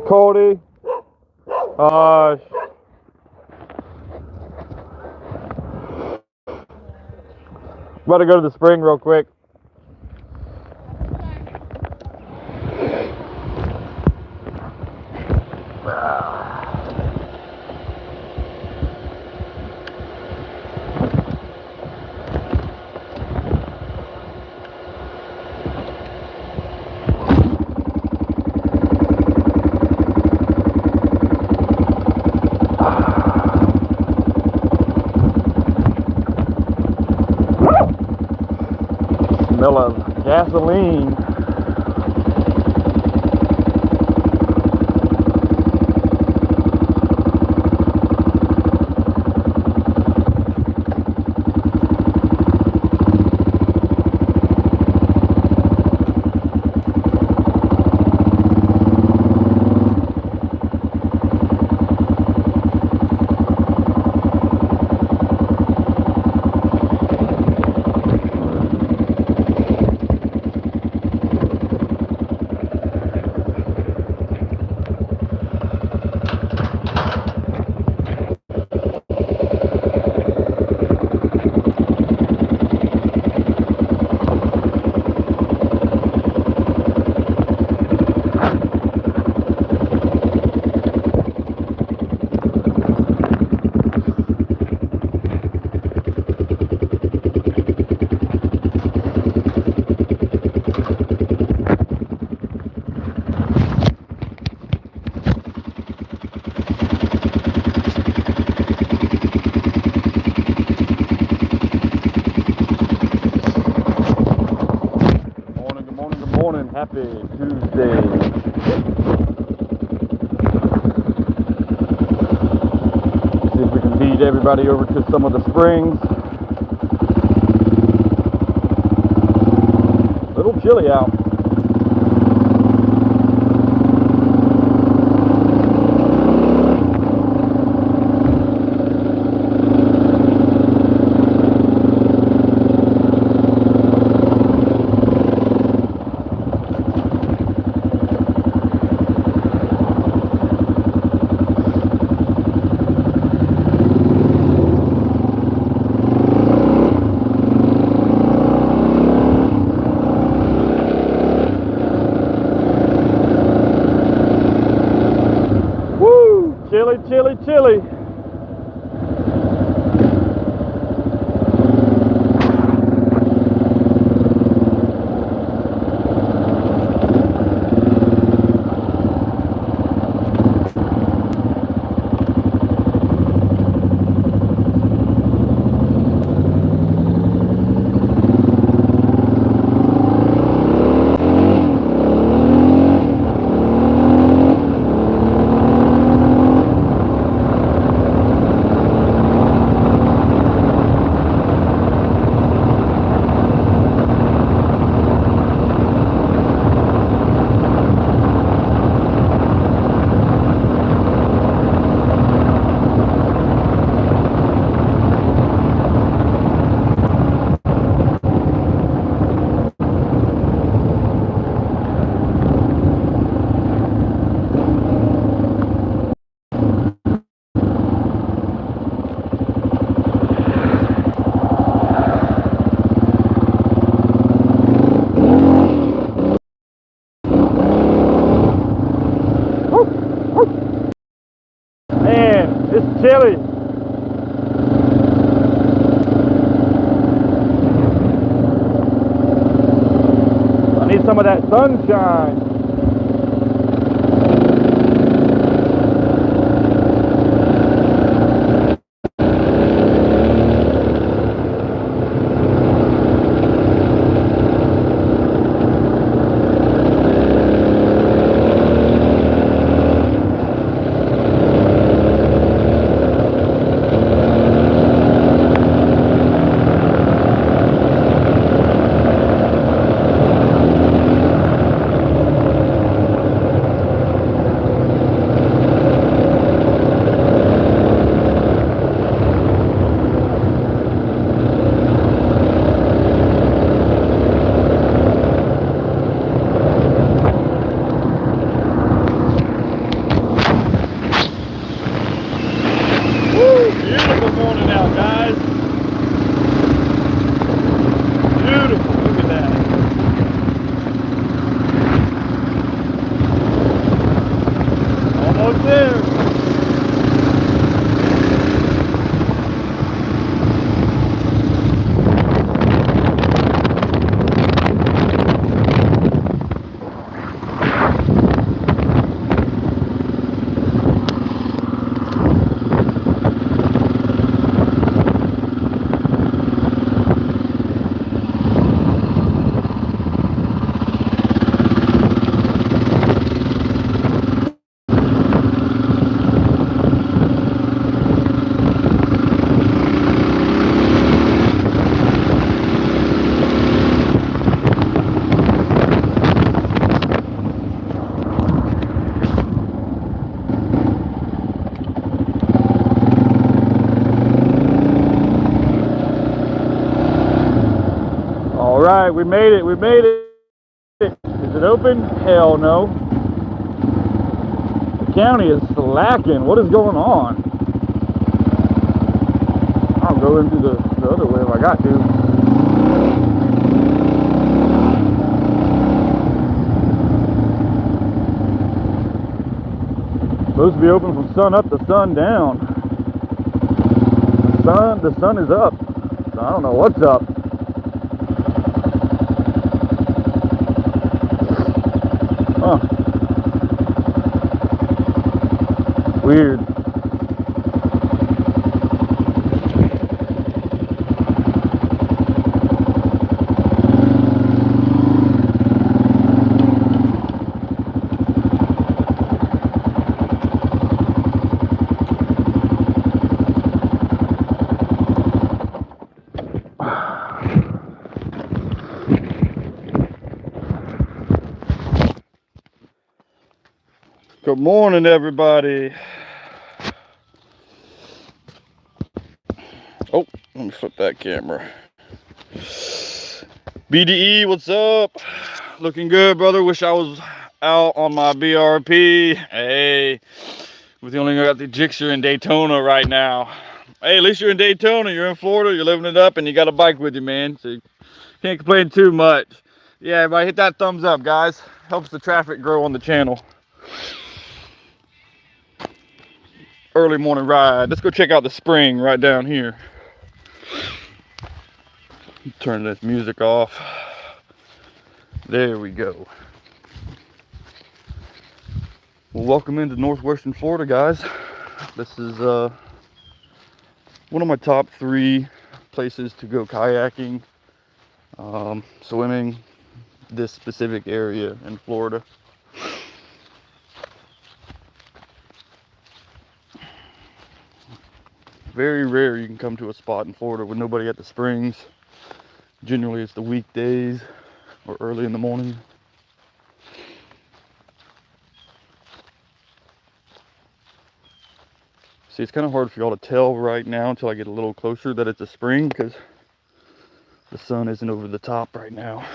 Cody. Hush. About to go to the spring real quick. Smell of gasoline. Happy Tuesday. See if we can beat everybody over to some of the springs. A little chilly out. Chilly, chilly, chilly. Man, it's chilly. I need some of that sunshine. there. All right, we made it. We made it. Is it open? Hell no. The county is slacking. What is going on? I'll go into the other way if I got to. Supposed to be open from sun up to sun down. The sun is up. So I don't know what's up. Huh. Weird. Good morning, everybody. Oh, let me flip that camera. BDE, what's up? Looking good, brother. Wish I was out on my BRP. Hey, we only got the Gixxer in Daytona right now. Hey, at least you're in Daytona. You're in Florida. You're living it up, and you got a bike with you, man. So you can't complain too much. Yeah, everybody, hit that thumbs up, guys. Helps the traffic grow on the channel. Early morning ride. Let's go check out the spring right down here. Turn this music off. There we go. Well, welcome into Northwestern Florida, guys. This is one of my top 3 places to go kayaking, swimming, this specific area in Florida. Very rare you can come to a spot in Florida with nobody at the springs. Generally it's the weekdays or early in the morning. See, it's kind of hard for y'all to tell right now until I get a little closer that it's a spring because the sun isn't over the top right now.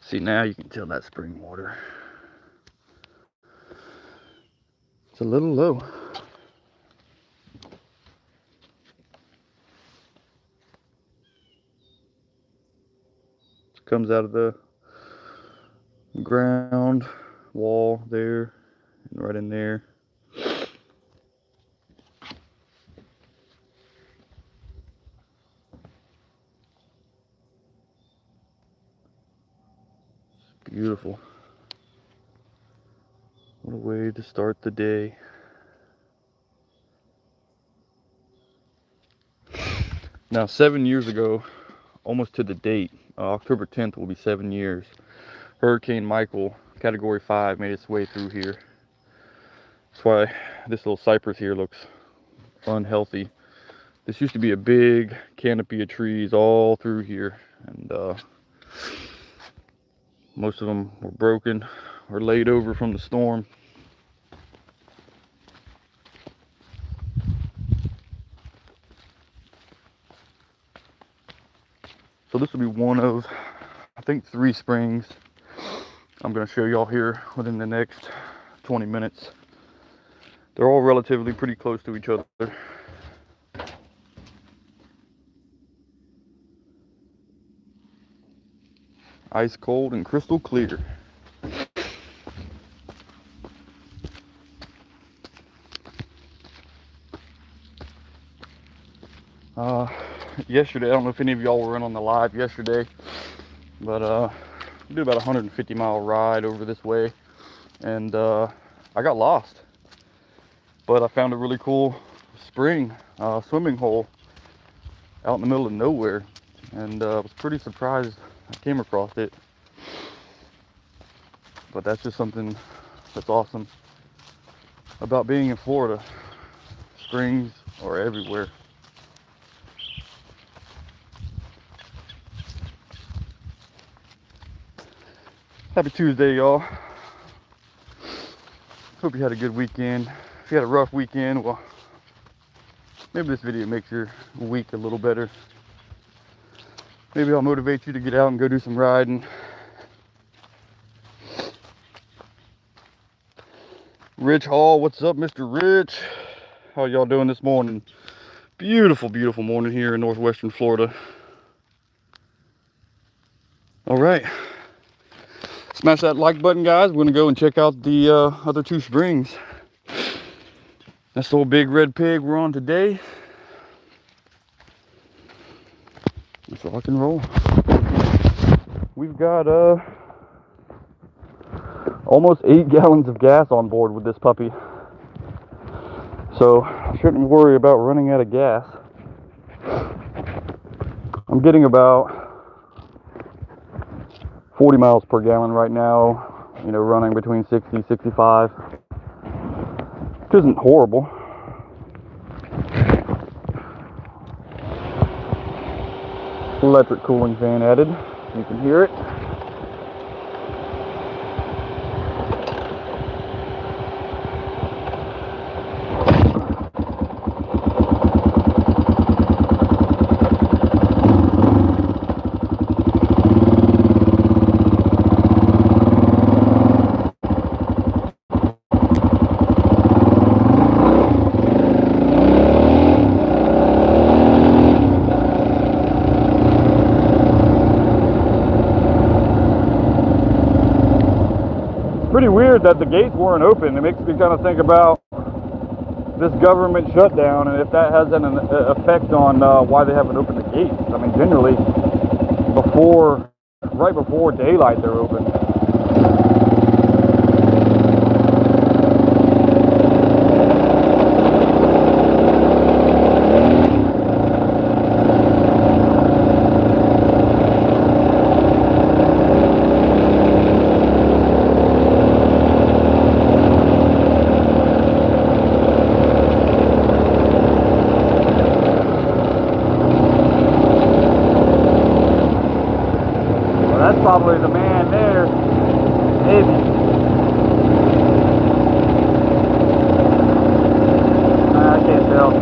See, now you can tell that spring water. It's a little low. It comes out of the ground wall there and right in there. It's beautiful. What a way to start the day. Now, 7 years ago, almost to the date, October 10th will be 7 years. Hurricane Michael, Category 5, made its way through here. That's why this little cypress here looks unhealthy. This used to be a big canopy of trees all through here, and most of them were broken or laid over from the storm. So this will be one of, I think, 3 springs I'm going to show y'all here within the next 20 minutes. They're all relatively pretty close to each other. Ice cold and crystal clear. Yesterday, I don't know if any of y'all were in on the live yesterday, but we did about a 150-mile ride over this way, and I got lost. But I found a really cool spring, swimming hole out in the middle of nowhere, and I was pretty surprised I came across it. But that's just something that's awesome about being in Florida. Springs are everywhere. Happy Tuesday, y'all. Hope you had a good weekend. If you had a rough weekend, well, maybe this video makes your week a little better. Maybe I'll motivate you to get out and go do some riding. Rich Hall, what's up, Mr. Rich? How y'all doing this morning? Beautiful, beautiful morning here in northwestern Florida. All right. Smash that like button, guys. We're gonna go and check out the other two springs. That's the old Big Red Pig we're on today. Let's rock and roll. We've got almost 8 gallons of gas on board with this puppy, so I shouldn't worry about running out of gas. I'm getting about 40 miles per gallon right now, you know, running between 60 65, which isn't horrible. Electric cooling fan added, you can hear it. Pretty weird that the gates weren't open. It makes me kind of think about this government shutdown and if that has an effect on why they haven't opened the gates. I mean, generally, right before daylight, they're open. That's probably the man there, maybe. I can't tell.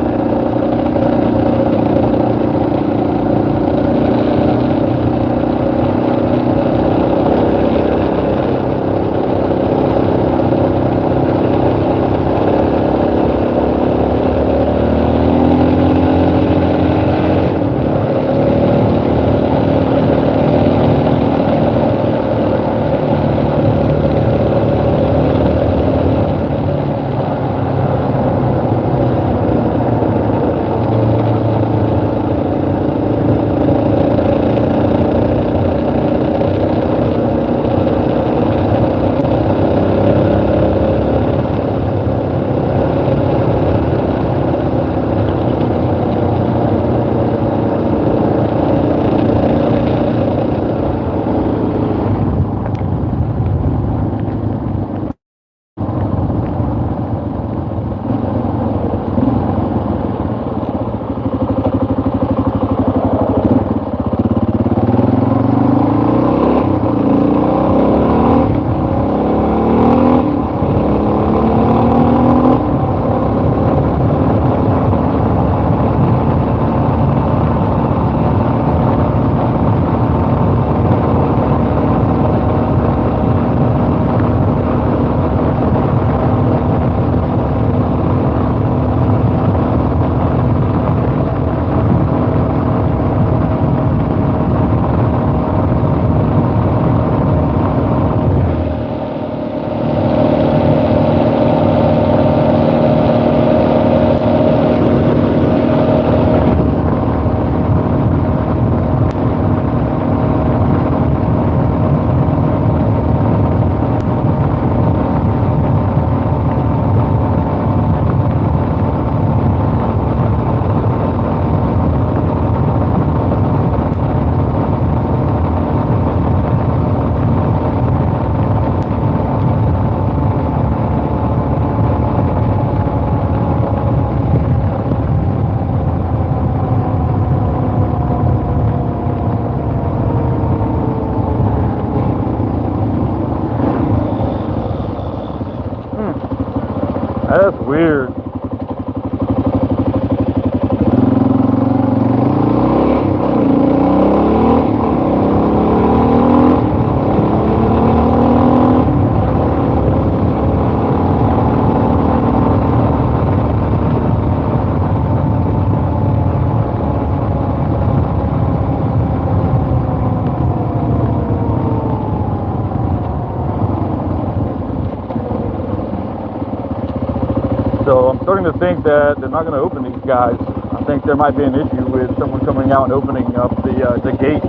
think that they're not going to open these guys. I think there might be an issue with someone coming out and opening up the gates.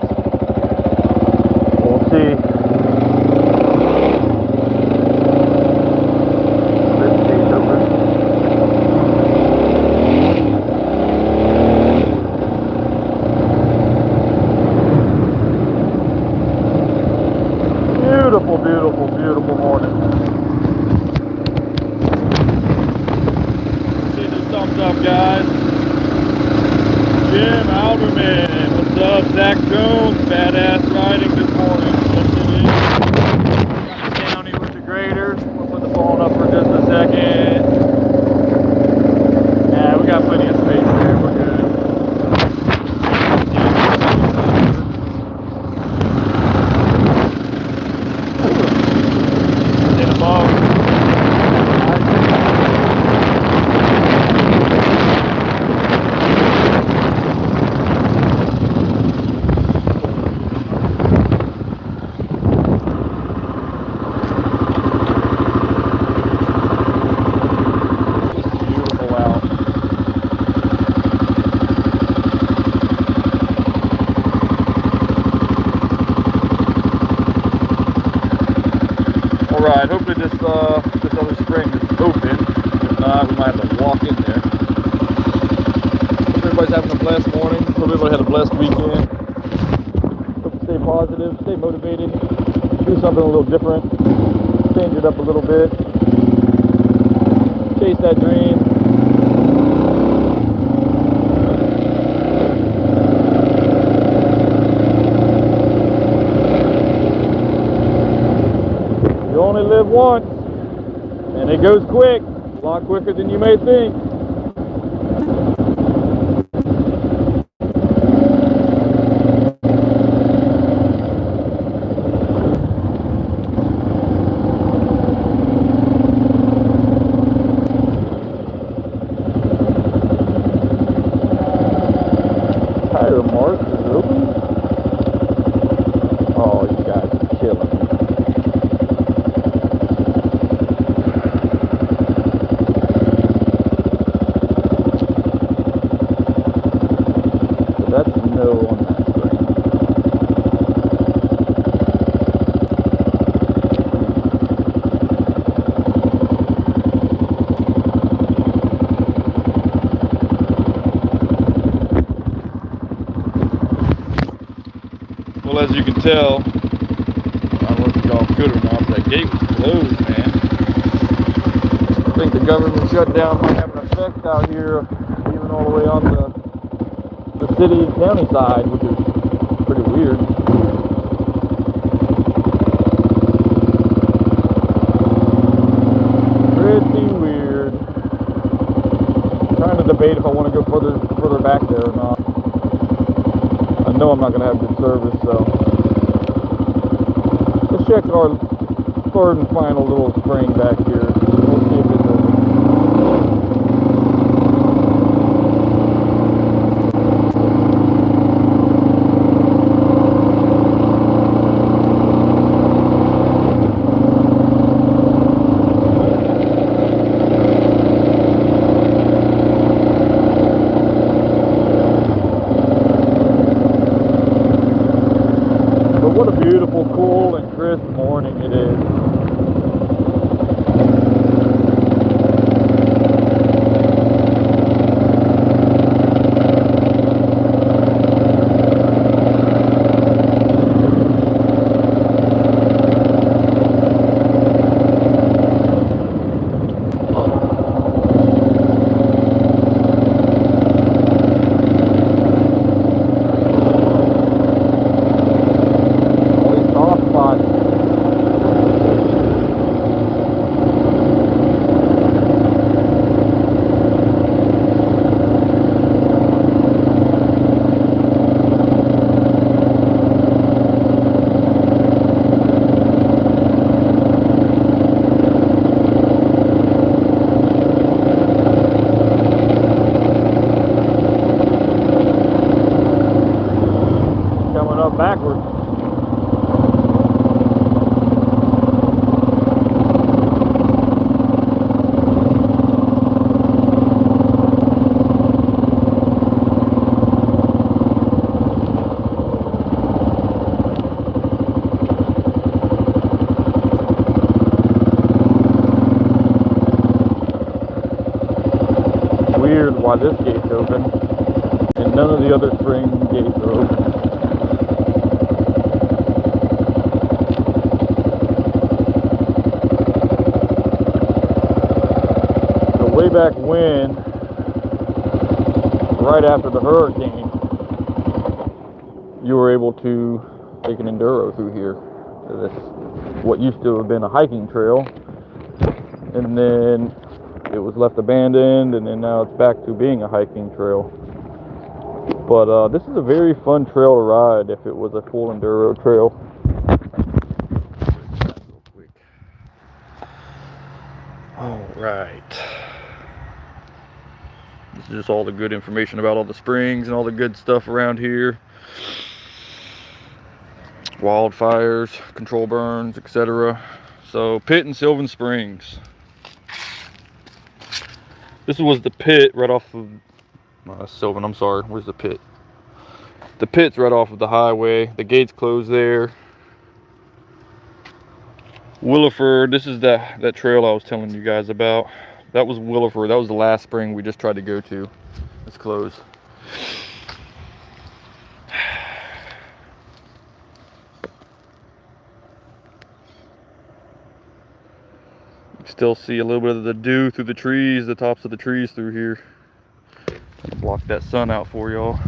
We'll see. This gate's open. Beautiful, beautiful, beautiful morning. See the thumbs up, guys. Jim Alderman, what's up? Zach Jones, badass riding this morning. Yes, it is. Got the county with the graders. We'll put the phone up for just a second. Yeah, we got plenty of space there. We're good. In above. Alright, hopefully this other spring is open. If not, we might have to walk in there. Hope everybody's having a blessed morning. Hope everybody had a blessed weekend. Hope you stay positive, stay motivated, do something a little different, change it up a little bit, chase that dream. You only live once, and it goes quick, a lot quicker than you may think. Tire mark is open. Oh, you guys are killing me. That's no on that screen. Well, as you can tell, I don't know if y'all could or not, but that gate was closed, man. I think the government shutdown might have an effect out here, even all the way on the city and county side, which is pretty weird. Pretty weird. I'm trying to debate if I want to go further back there or not. I know I'm not going to have good service, so let's check our third and final little spring back here. We'll see if it's open. What a beautiful, cool, and crisp morning it is. gates open, and none of the other spring gates are open. So way back when, right after the hurricane, you were able to take an enduro through here. So this, what used to have been a hiking trail, and then it was left abandoned, and then now it's back to being a hiking trail. But this is a very fun trail to ride if it was a full enduro trail. All right. This is just all the good information about all the springs and all the good stuff around here. Wildfires, control burns, etc. So Pitt and Sylvan Springs. This was the pit right off of Sylvan, I'm sorry, where's the pit? The pit's right off of the highway. The gate's closed there. Williford, this is that trail I was telling you guys about. That was Williford. That was the last spring we just tried to go to. It's closed. You still see a little bit of the dew through the trees, the tops of the trees through here. Block that sun out for y'all.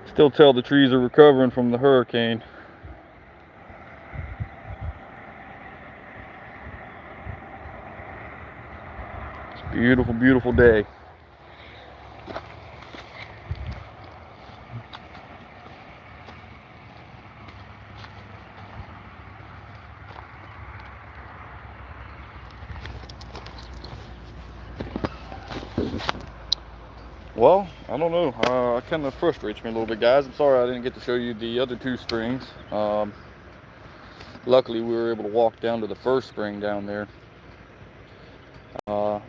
Still tell the trees are recovering from the hurricane. It's a beautiful, beautiful day. Well, I don't know. It kind of frustrates me a little bit, guys. I'm sorry I didn't get to show you the other two springs. Luckily, we were able to walk down to the first spring down there.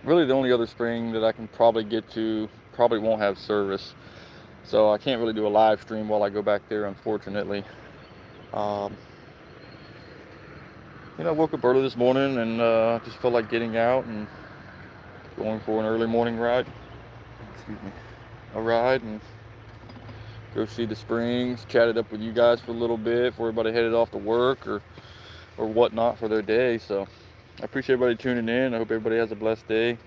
Really, the only other spring that I can probably get to probably won't have service. So I can't really do a live stream while I go back there, unfortunately. You know, I woke up early this morning and just felt like getting out and going for an early morning ride. Excuse me. A ride and go see the springs, chatted up with you guys for a little bit before everybody headed off to work or whatnot for their day. So I appreciate everybody tuning in. I hope everybody has a blessed day.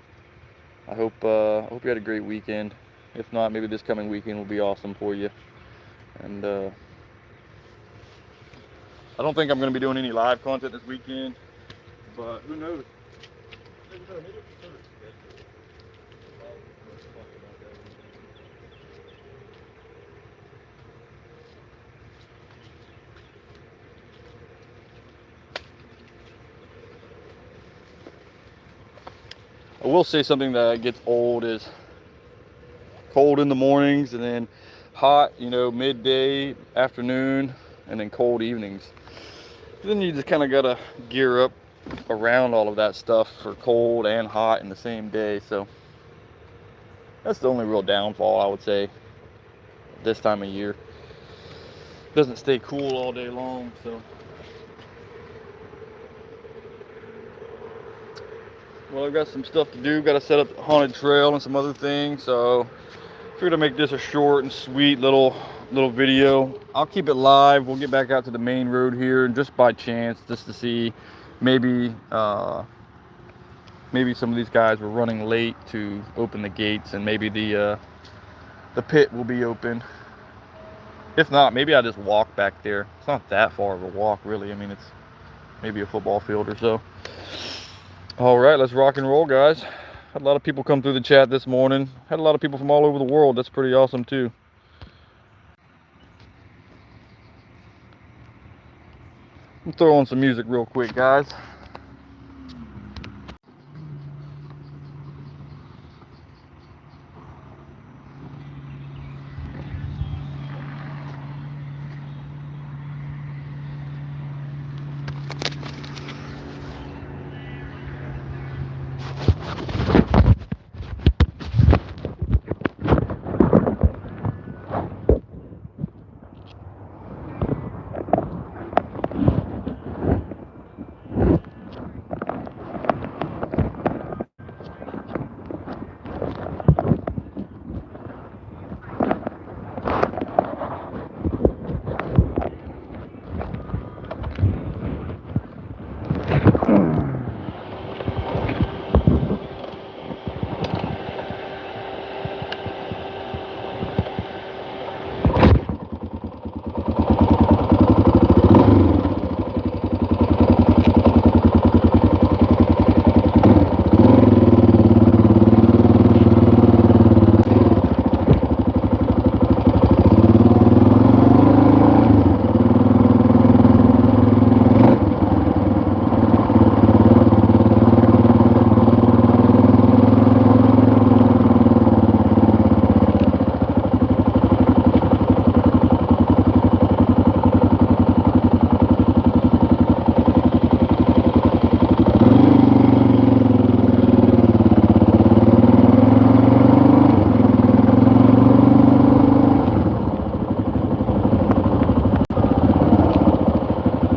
I hope you had a great weekend. If not, maybe this coming weekend will be awesome for you. And I don't think I'm going to be doing any live content this weekend, but who knows? I will say something that gets old is cold in the mornings and then hot, you know, midday, afternoon, and then cold evenings. Then you just kind of gotta gear up around all of that stuff for cold and hot in the same day. So that's the only real downfall, I would say, this time of year. It doesn't stay cool all day long, so. Well, I've got some stuff to do. Got to set up the haunted trail and some other things. So figured I'd make this a short and sweet little video. I'll keep it live. We'll get back out to the main road here, and just by chance, just to see maybe maybe some of these guys were running late to open the gates, and maybe the pit will be open. If not, maybe I just walk back there. It's not that far of a walk, really. I mean, it's maybe a football field or so. All right, let's rock and roll, guys. Had a lot of people come through the chat this morning. Had a lot of people from all over the world. That's pretty awesome too. I'll throw on some music real quick, guys.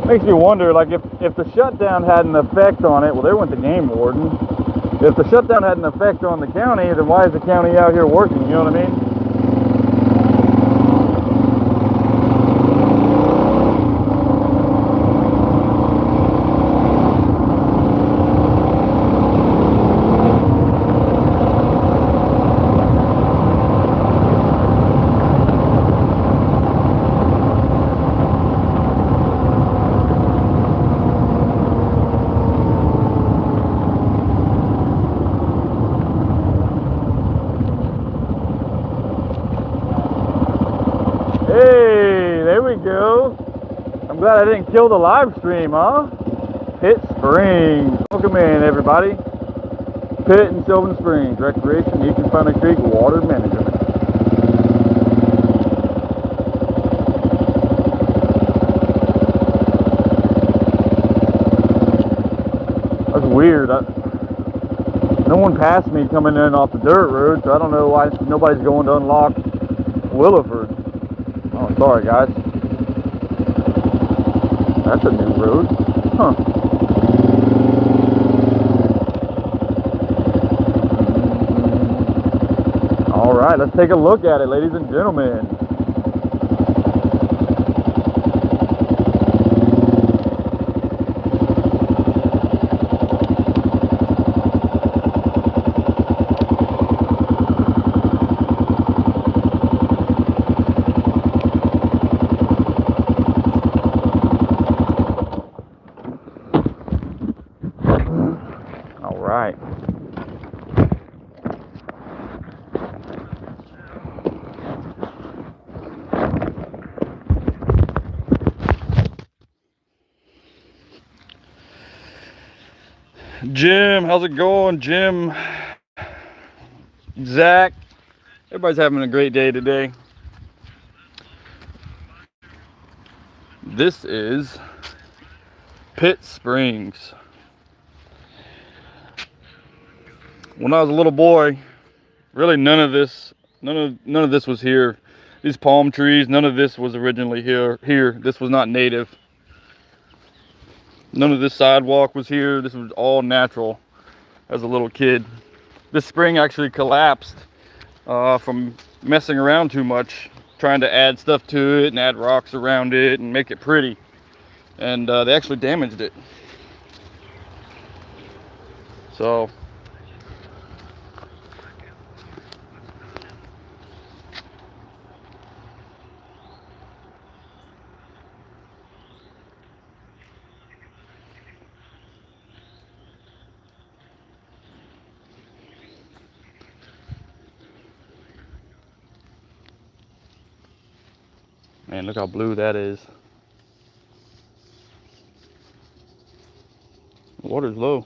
Makes you wonder, like if the shutdown had an effect on it, well, there went the game warden. If the shutdown had an effect on the county, then why is the county out here working? You know what I mean? Hey, there we go. I'm glad I didn't kill the live stream, huh? Pitt Springs. Welcome in, everybody. Pitt and Sylvan Springs, Recreation, East and Fountain Creek Water Management. That's weird. No one passed me coming in off the dirt road, so I don't know why nobody's going to unlock Willowford. Oh, sorry, guys. That's a new road. Huh. All right, let's take a look at it, ladies and gentlemen. All right. Jim, how's it going? Jim, Zach, everybody's having a great day today. This is Pitt Springs. When I was a little boy, really none of this was here. These palm trees, none of this was originally here. This was not native. None of this sidewalk was here. This was all natural as a little kid. This spring actually collapsed from messing around too much, trying to add stuff to it and add rocks around it and make it pretty. And they actually damaged it. So man, look how blue that is. The water's low.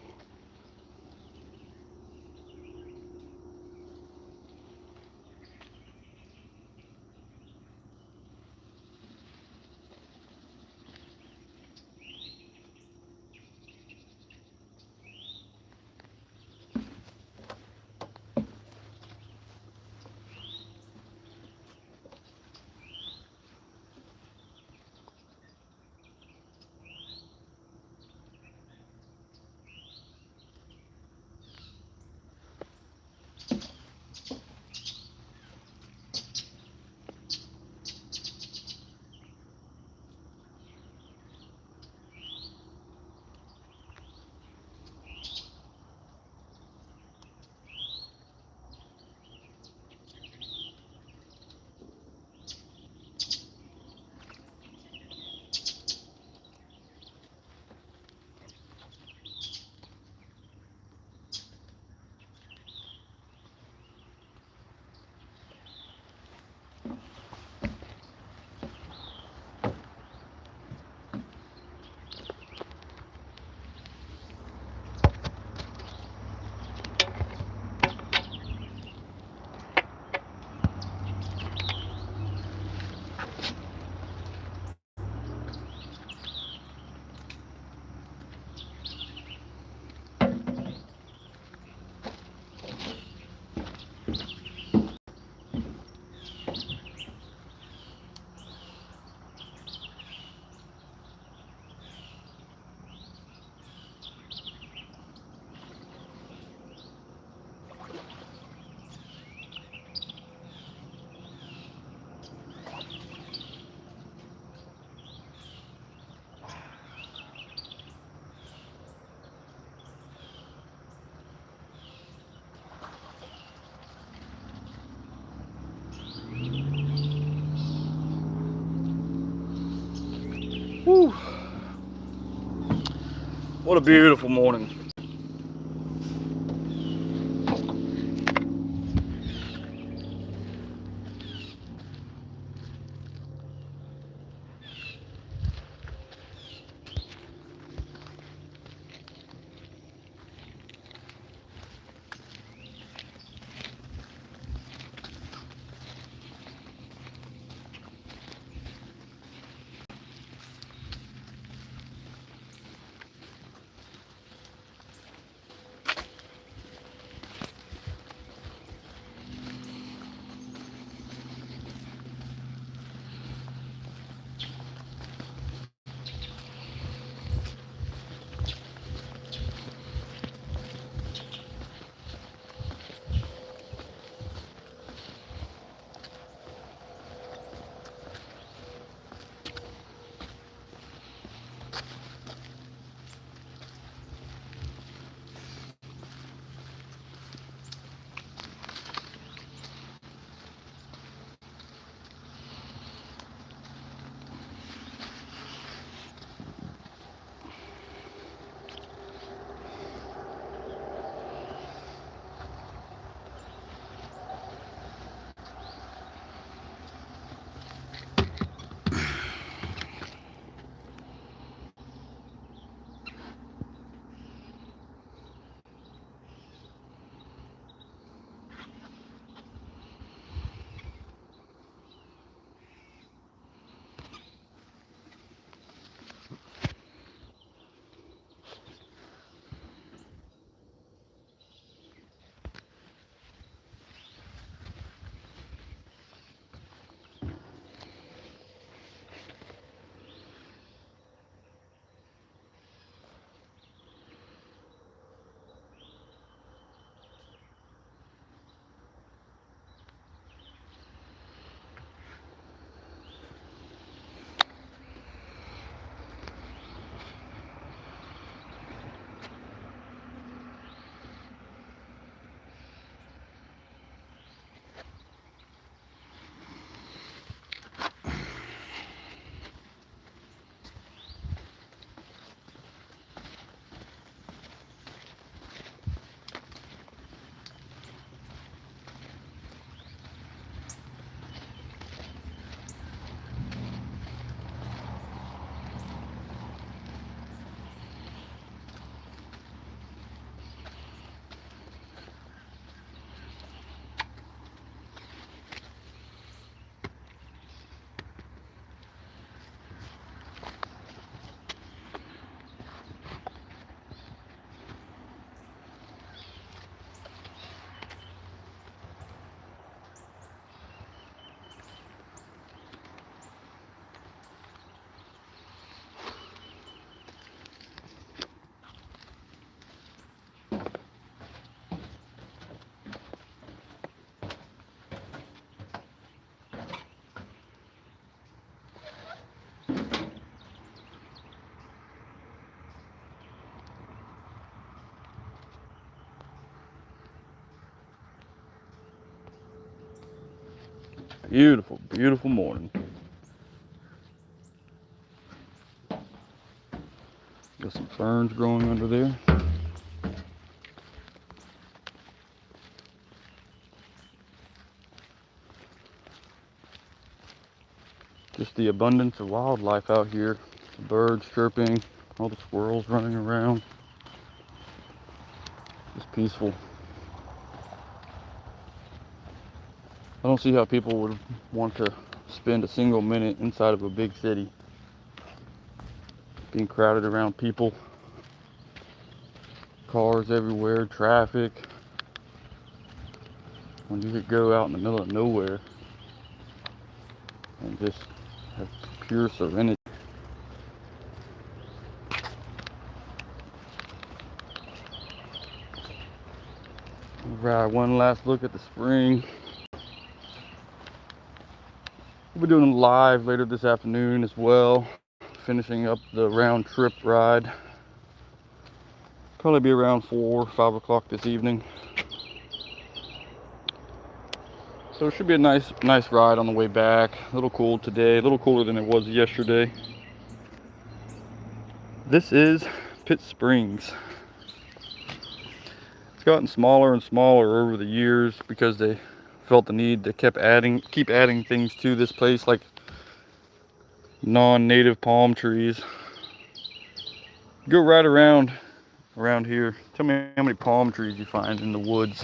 What a beautiful morning. Beautiful, beautiful morning. Got some ferns growing under there. Just the abundance of wildlife out here. The birds chirping, all the squirrels running around. Just peaceful. I don't see how people would want to spend a single minute inside of a big city. Being crowded around people. Cars everywhere, traffic. When you could go out in the middle of nowhere and just have pure serenity. Right, one last look at the spring. We'll be doing live later this afternoon as well. Finishing up the round trip ride. Probably be around 4 or 5 o'clock this evening. So it should be a nice ride on the way back. A little cool today, a little cooler than it was yesterday. This is Pitt Springs. It's gotten smaller and smaller over the years because they felt the need to keep adding things to this place, like non-native palm trees. Go right around here. Tell me how many palm trees you find in the woods.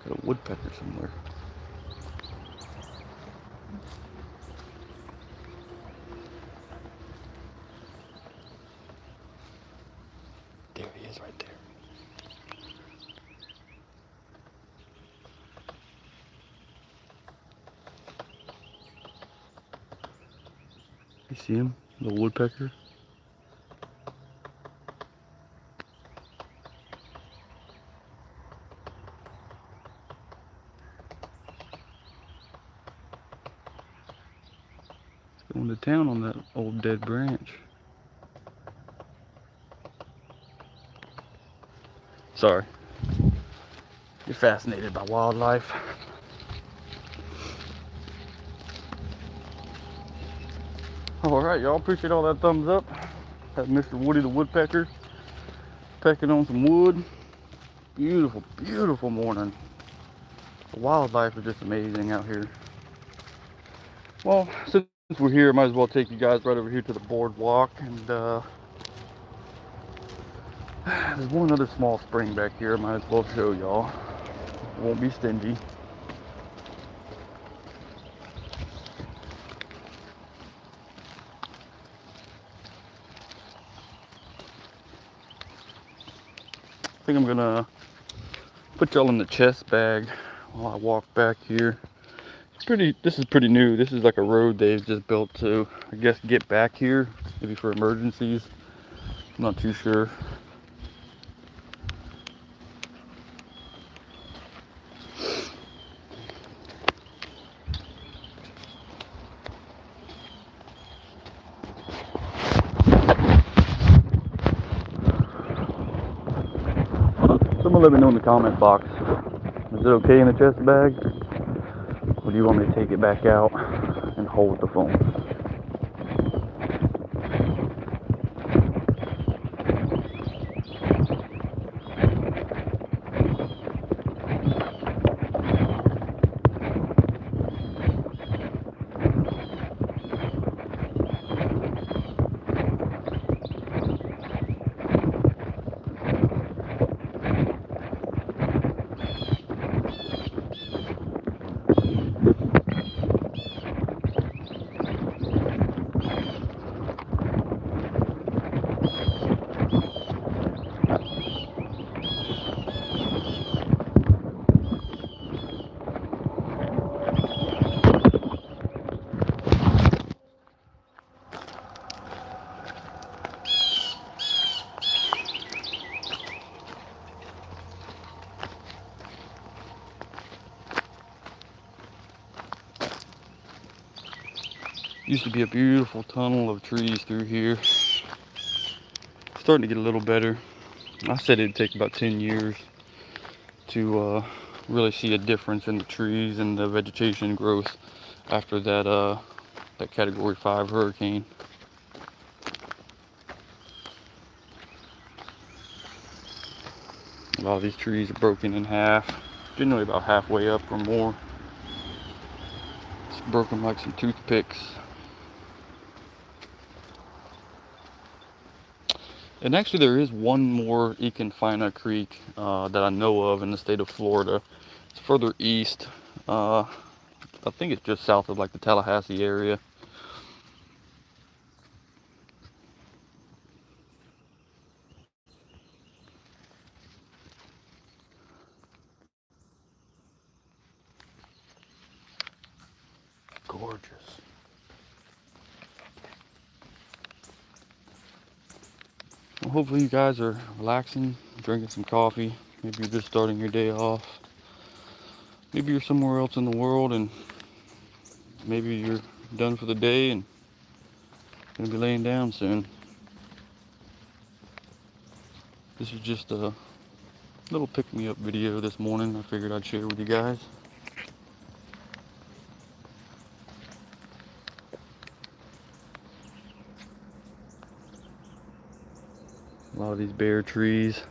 Got a woodpecker somewhere. There he is right there. You see him? The woodpecker? He's going to town on that old dead branch. Sorry. You're fascinated by wildlife. Alright, y'all, appreciate all that thumbs up. Have Mr. Woody the Woodpecker pecking on some wood. Beautiful, beautiful morning. The wildlife is just amazing out here. Well, since we're here, I might as well take you guys right over here to the boardwalk. And there's one other small spring back here I might as well show y'all. Won't be stingy. I think I'm gonna put y'all in the chest bag while I walk back here. This is pretty new. This is like a road they've just built to, I guess, get back here, maybe for emergencies. I'm not too sure. Someone let me know in the comment box. Is it okay in the chest bag? Or do you want me to take it back out and hold the phone? Used to be a beautiful tunnel of trees through here. Starting to get a little better. I said it'd take about 10 years to really see a difference in the trees and the vegetation growth after that Category 5 hurricane. A lot of these trees are broken in half, generally about halfway up or more. It's broken like some toothpicks. And actually there is one more Econfina Creek that I know of in the state of Florida. It's further east. I think it's just south of like the Tallahassee area. Gorgeous. Well, hopefully you guys are relaxing, drinking some coffee. Maybe you're just starting your day off. Maybe you're somewhere else in the world and maybe you're done for the day and gonna be laying down soon. This is just a little pick-me-up video this morning. I figured I'd share with you guys. A lot of these bare trees.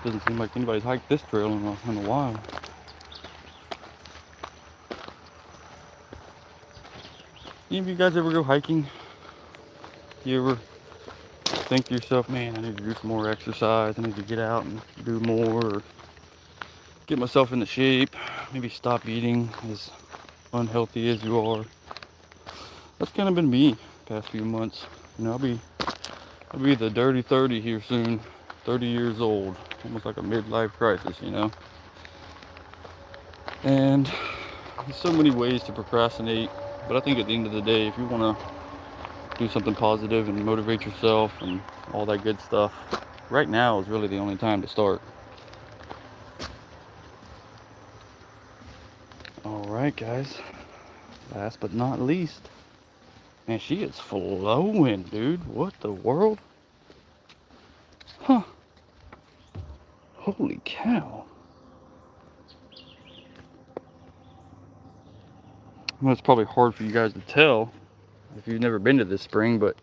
Doesn't seem like anybody's hiked this trail in a while. Any of you guys ever go hiking? You ever think to yourself, man, I need to do some more exercise, I need to get out and do more, or get myself into shape, maybe stop eating as unhealthy as you are? That's kind of been me past few months. You know, I'll be the dirty 30 here soon, 30 years old, almost like a midlife crisis, you know. And there's so many ways to procrastinate, but I think at the end of the day, if you want to do something positive and motivate yourself and all that good stuff, right now is really the only time to start. All right, guys, last but not least, man, she is flowing, dude. What the world? Huh. Holy cow. Well, it's probably hard for you guys to tell if you've never been to this spring, but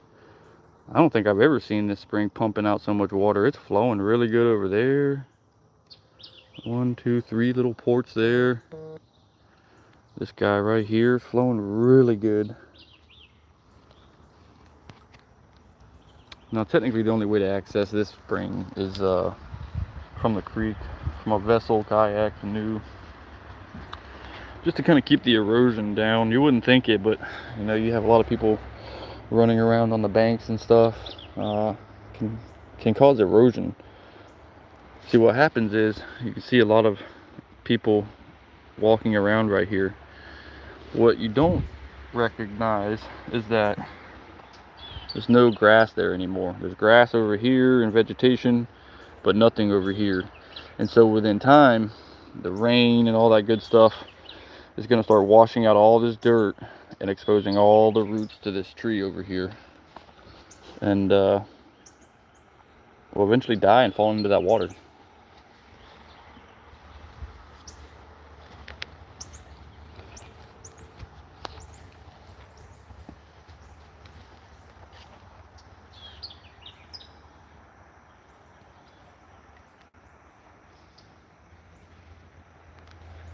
I don't think I've ever seen this spring pumping out so much water. It's flowing really good over there. 1, 2, 3 little ports there. This guy right here is flowing really good. Now, technically, the only way to access this spring is from the creek, from a vessel, kayak, canoe, just to kind of keep the erosion down. You wouldn't think it, but you know, you have a lot of people running around on the banks and stuff. Can cause erosion. See, what happens is you can see a lot of people walking around right here. What you don't recognize is that there's no grass there anymore. There's grass over here and vegetation, but nothing over here. And so within time, the rain and all that good stuff is going to start washing out all this dirt and exposing all the roots to this tree over here. And will eventually die and fall into that water.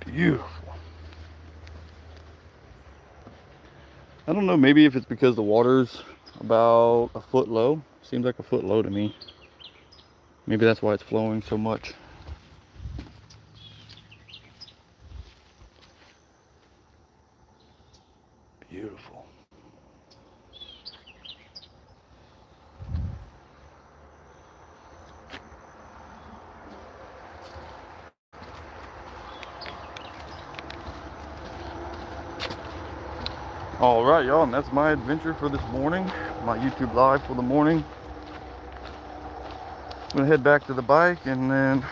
Beautiful. I don't know, maybe if it's because the water's about a foot low. Seems like a foot low to me. Maybe that's why it's flowing so much. Beautiful. All right, y'all, and that's my adventure for this morning, my YouTube live for the morning. I'm gonna head back to the bike and then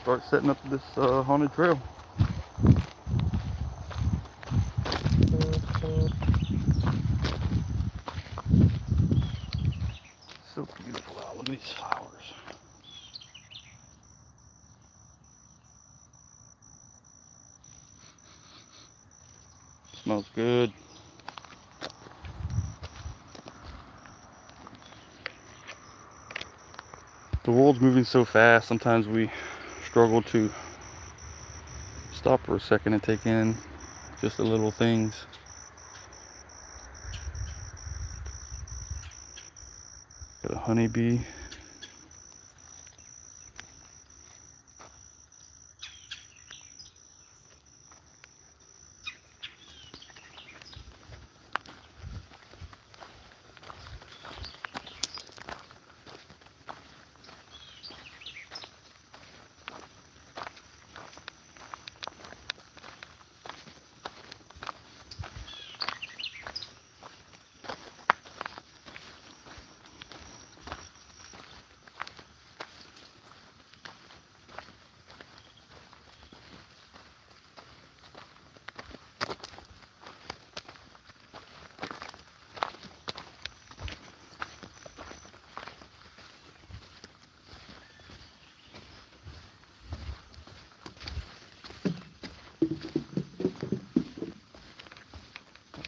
start setting up this haunted trail. So beautiful out. Look at these flowers. Smells good. The world's moving so fast, sometimes we struggle to stop for a second and take in just the little things. Got a honeybee.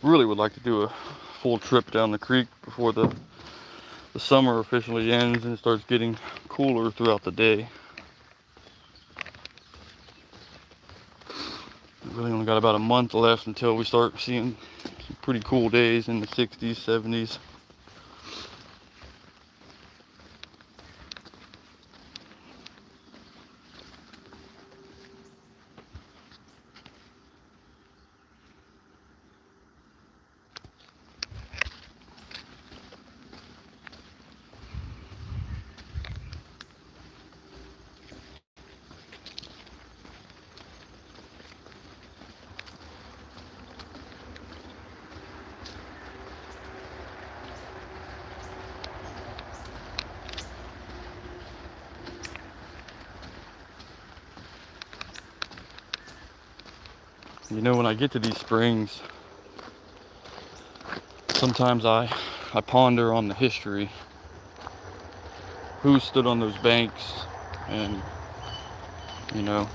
Really would like to do a full trip down the creek before the summer officially ends and it starts getting cooler throughout the day. We really only got about a month left until we start seeing some pretty cool days in the 60s, 70s. You know, when I get to these springs, sometimes I ponder on the history. Who stood on those banks and, you know,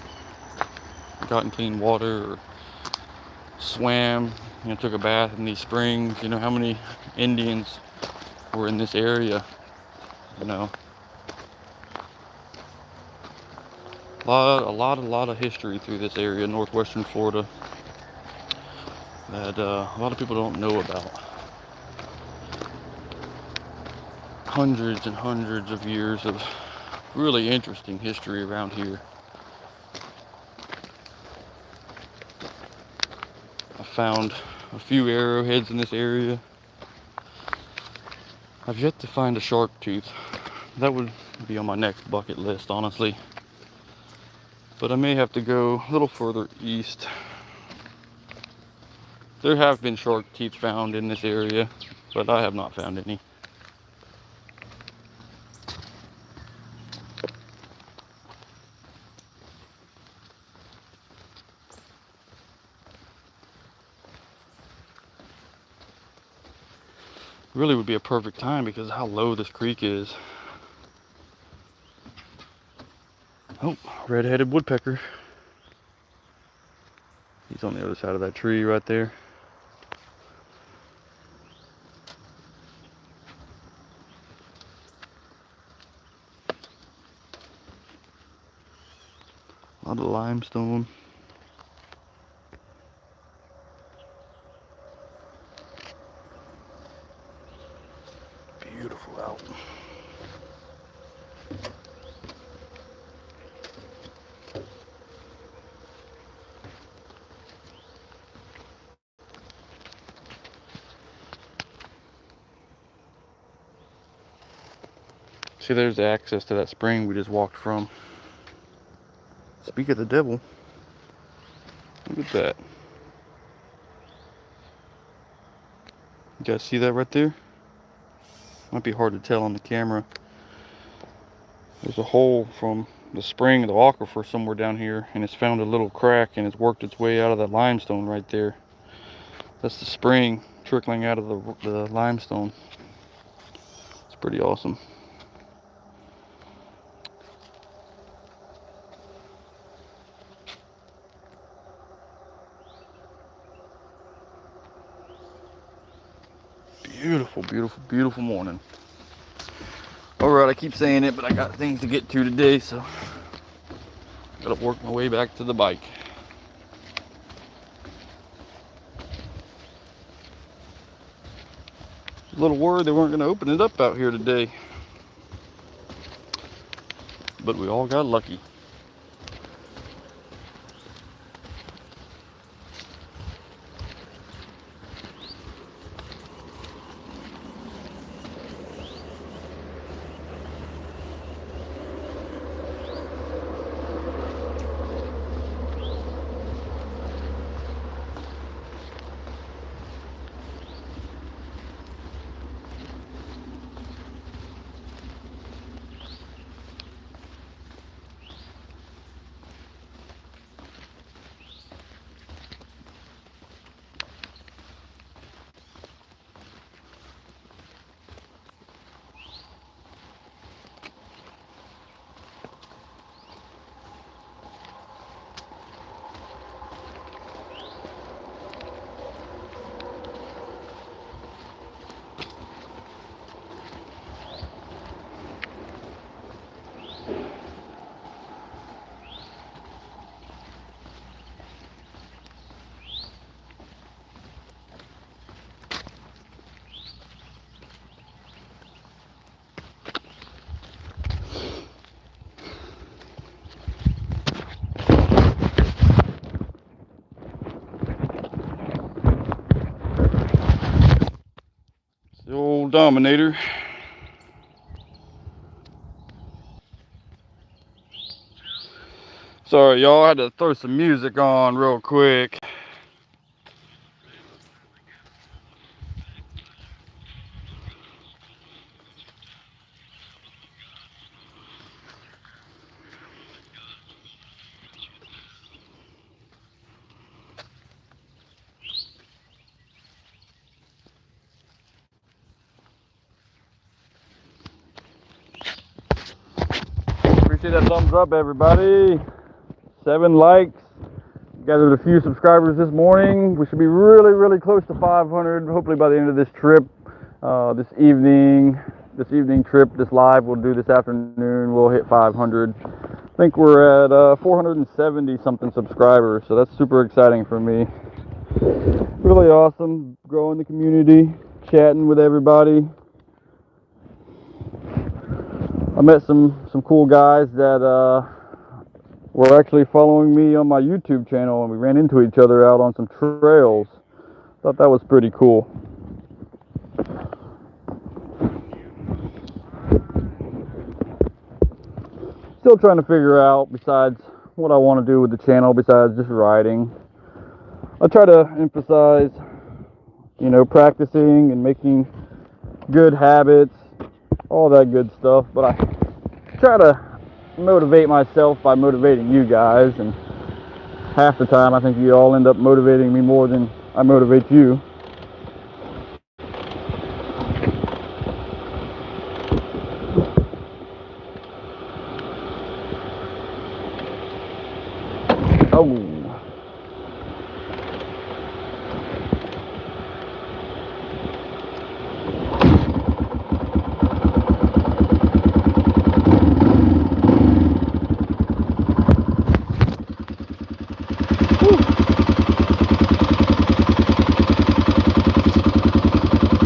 gotten clean water or swam, you know, took a bath in these springs. You know, how many Indians were in this area, you know. A lot of history through this area, northwestern Florida, that a lot of people don't know about. Hundreds and hundreds of years of really interesting history around here. I found a few arrowheads in this area. I've yet to find a shark tooth. That would be on my next bucket list, honestly. But I may have to go a little further east. There have been shark teeth found in this area, but I have not found any. Really would be a perfect time because of how low this creek is. Oh, red-headed woodpecker. He's on the other side of that tree right there. A lot of limestone. Beautiful out. See, there's the access to that spring we just walked from. Speak of the devil. Look at that. You guys see that right there? Might be hard to tell on the camera. There's a hole from the spring of the aquifer somewhere down here, and it's found a little crack and it's worked its way out of that limestone right there. That's the spring trickling out of the limestone. It's pretty awesome. Beautiful, beautiful, beautiful morning. Alright, I keep saying it, but I got things to get to today, so gotta work my way back to the bike. A little worried they weren't gonna open it up out here today, but we all got lucky. old Dominator. Sorry, y'all, I had to throw some music on real quick. Appreciate that thumbs up, everybody. 7 likes. Gathered a few subscribers this morning. We should be really close to 500. Hopefully by the end of this trip, this evening trip, this live we'll do this afternoon, we'll hit 500. I think we're at 470 something subscribers, so that's super exciting for me. Really awesome, growing the community, chatting with everybody. I met some cool guys that were actually following me on my YouTube channel, and we ran into each other out on some trails. Thought that was pretty cool. Still trying to figure out, besides what I want to do with the channel, besides just riding. I try to emphasize, practicing and making good habits, all that good stuff, but I try to motivate myself by motivating you guys, and half the time I think you all end up motivating me more than I motivate you. Oh.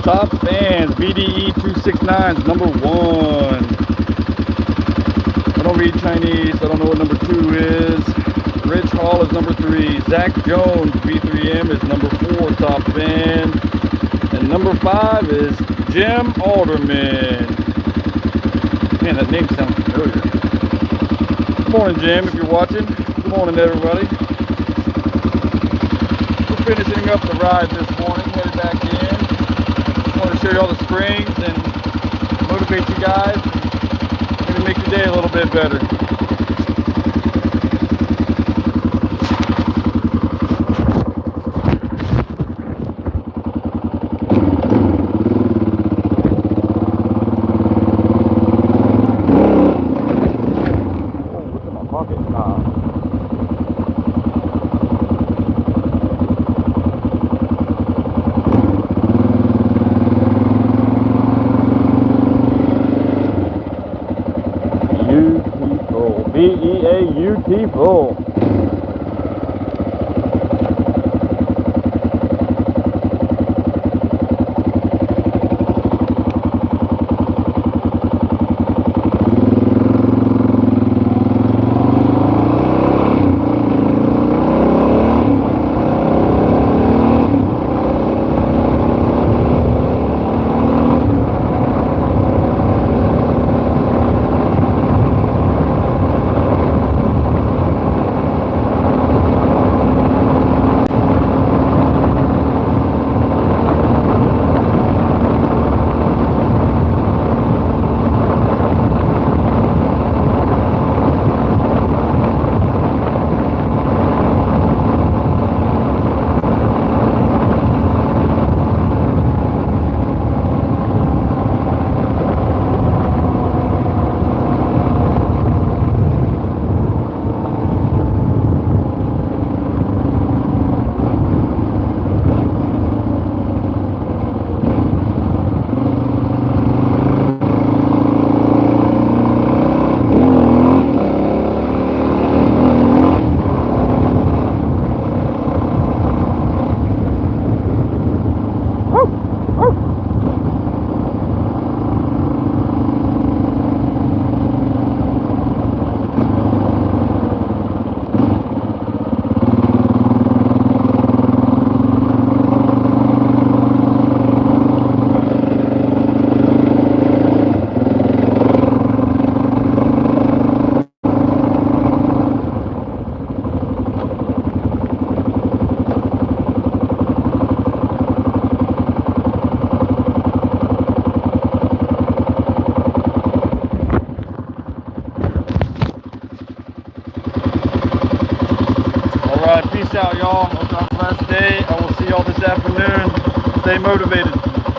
Top fans, BDE 269's number 1. I don't read Chinese, I don't know what number 2 is. Rich Hall is number 3. Zach Jones, B3M, is number 4 top fan. And number 5 is Jim Alderman. Man, that name sounds familiar. Good morning, Jim, if you're watching. Good morning, everybody. We're finishing up the ride this morning, headed back in. To show you all the springs and motivate you guys, and maybe make your day a little bit better. Oh, what's in my pocket? Beautiful. B-E-A-U-T-ful. right, peace out, y'all. Hope you have a blessed day. I will see y'all this afternoon. Stay motivated.